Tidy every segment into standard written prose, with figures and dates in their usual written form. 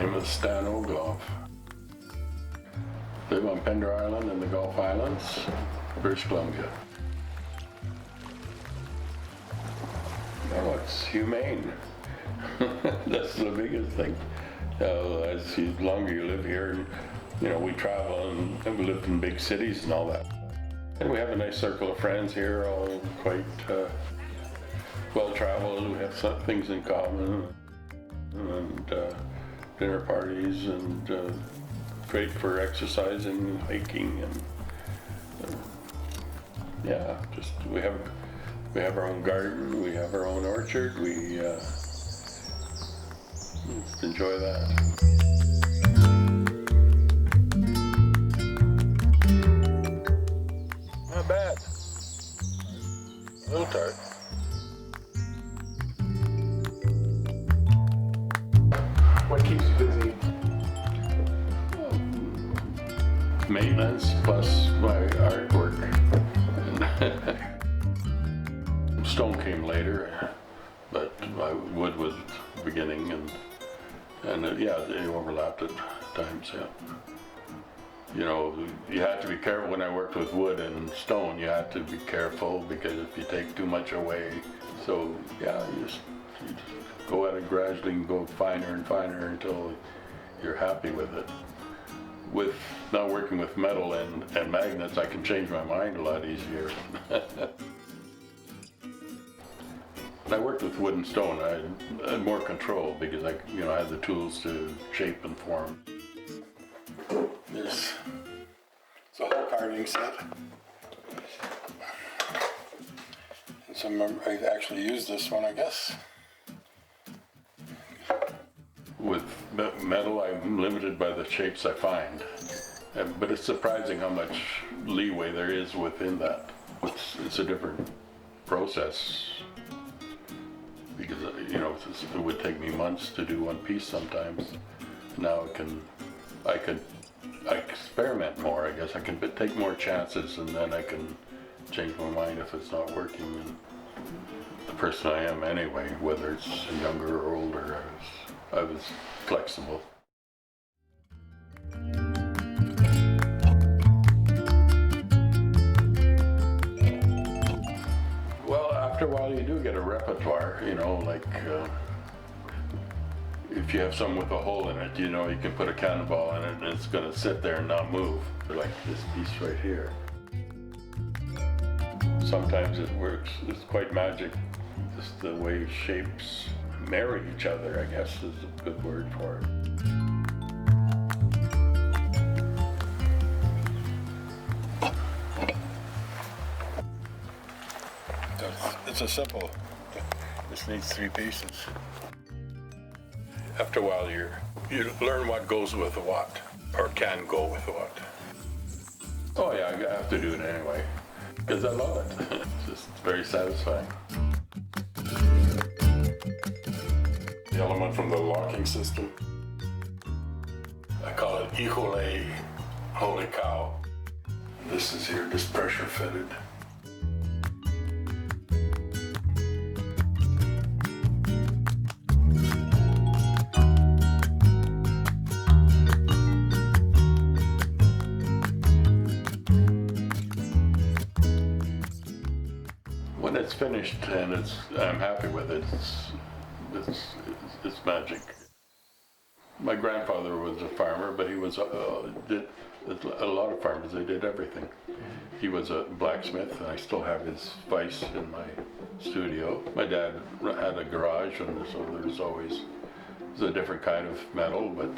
name is Stan Oglov. Live on Pender Island in the Gulf Islands, British Columbia. Oh, it's humane. That's the biggest thing. As the longer you live here, you know, we travel and we live in big cities and all that. And we have a nice circle of friends here, all quite well-traveled. We have some things in common, and dinner parties, and great for exercising, hiking, and yeah, just we have our own garden, we have our own orchard. We just enjoy that. Not bad. A little tart. What keeps you busy? Maintenance plus my artwork. Stone came later, but my wood was beginning, and yeah, they overlapped at times. Yeah. You know, you had to be careful when I worked with wood and stone. You had to be careful because if you take too much away, so yeah, you just go at it gradually and go finer and finer until you're happy with it. With now working with metal and magnets, I can change my mind a lot easier. When I worked with wood and stone, I had more control because I had the tools to shape and form. There's a whole carving set. And some I actually used this one, I guess. With metal, I'm limited by the shapes I find, but it's surprising how much leeway there is within that. It's a different process because it would take me months to do one piece sometimes. Now I experiment more. I guess I can take more chances, and then I can change my mind if it's not working. And the person I am anyway, whether it's younger or older, I was flexible. Well, after a while you do get a repertoire, like if you have something with a hole in it, you can put a cannonball in it and it's going to sit there and not move. Like this piece right here. Sometimes it works, it's quite magic, just the way shapes marry each other, I guess is a good word for it. It's a simple, this needs 3 pieces. After a while you learn what goes with what, or can go with what. Oh yeah, I have to do it anyway, because I love it. It's just very satisfying. The element from the locking system, I call it Ihole, holy cow. This is here, just pressure fitted. When it's finished and I'm happy with it, it's magic. My grandfather was a farmer, but he was did a lot of farmers. They did everything. He was a blacksmith, and I still have his vise in my studio. My dad had a garage, and so there's always a different kind of metal, but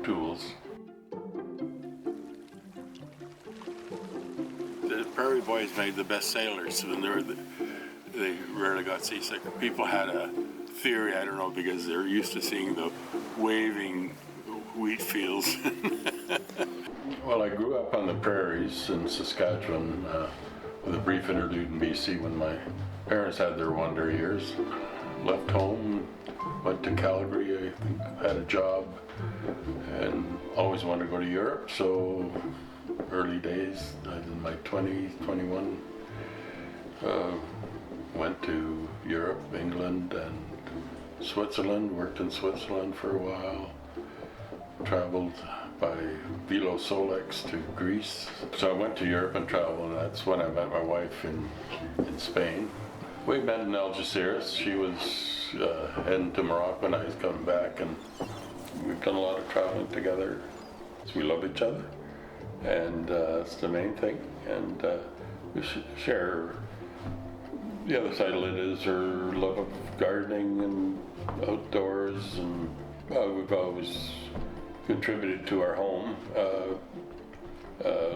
tools. The Prairie Boys made the best sailors, and they rarely got seasick. People had a theory, I don't know, because they're used to seeing the waving wheat fields. Well, I grew up on the prairies in Saskatchewan with a brief interlude in BC when my parents had their wonder years. Left home, went to Calgary, I think, had a job, and always wanted to go to Europe, so early days, in my 20s, 21, went to Europe, England, and Switzerland, worked in Switzerland for a while. traveled by Velo Solex to Greece. So I went to Europe and traveled, and that's when I met my wife in Spain. We met in Algeciras. She was heading to Morocco and I was coming back, and we've done a lot of traveling together. We love each other, and it's the main thing. And we share the other side of it is her love of gardening and outdoors, and we've always contributed to our home.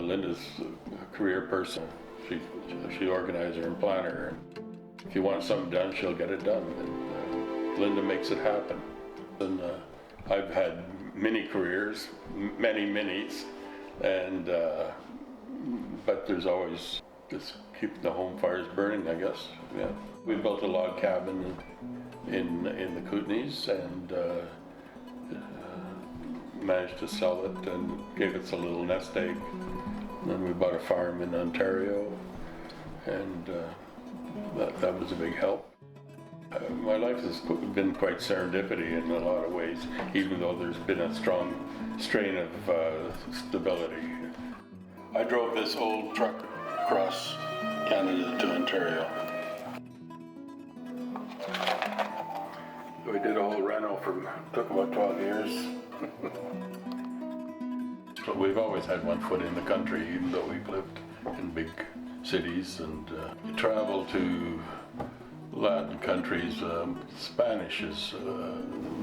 Linda's a career person. She organizer and planner. If you want something done, she'll get it done. And Linda makes it happen. And I've had many careers, many minis, and but there's always just keeping the home fires burning, I guess. Yeah. We built a log cabin in the Kootenays and managed to sell it and gave it a little nest egg. And then we bought a farm in Ontario, and that was a big help. My life has been quite serendipity in a lot of ways, even though there's been a strong strain of stability. I drove this old truck across Canada to Ontario. We did a whole reno took about 12 years. But we've always had one foot in the country, even though we've lived in big cities, and you travel to Latin countries. Spanish is,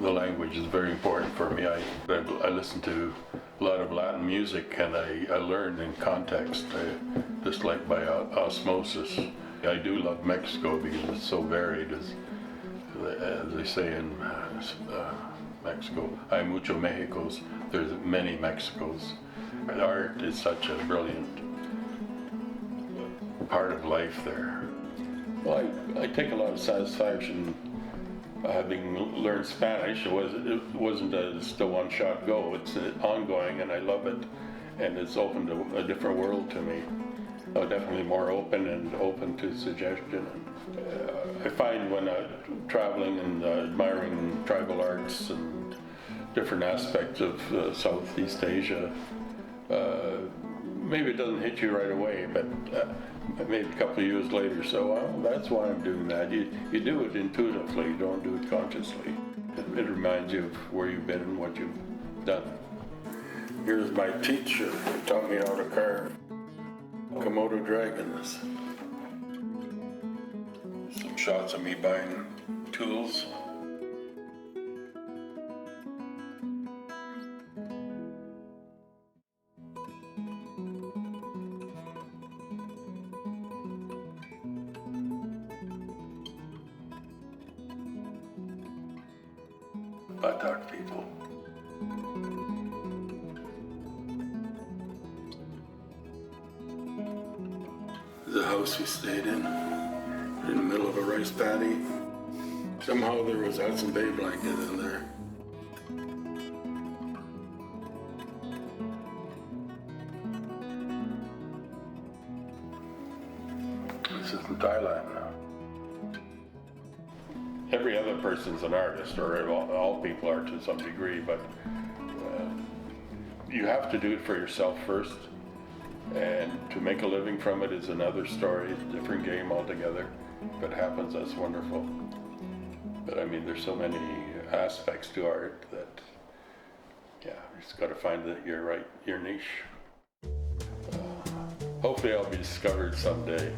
the language is very important for me. I listen to a lot of Latin music, and I learn in context, just like by osmosis. I do love Mexico because it's so varied, as they say in Mexico. Hay mucho Mexicos. There's many Mexicos. Art is such a brilliant part of life there. Well, I take a lot of satisfaction having learned Spanish. It wasn't just a one-shot go. It's ongoing, and I love it, and it's opened a different world to me. Definitely more open and open to suggestion. I find when traveling and admiring tribal arts and different aspects of Southeast Asia, maybe it doesn't hit you right away, but maybe a couple of years later, so that's why I'm doing that. You do it intuitively, you don't do it consciously. It reminds you of where you've been and what you've done. Here's my teacher who taught me how to carve Komodo dragons. Some shots of me buying tools. Batak people. The house we stayed in the middle of a rice paddy. Somehow there was a Hudson Bay blanket in there. This is in Thailand now. Every other person's an artist, or all people are to some degree, but you have to do it for yourself first. And to make a living from it is another story, different game altogether. If it happens, that's wonderful. But I mean, there's so many aspects to art that, yeah, you just got to find your niche. Hopefully I'll be discovered someday.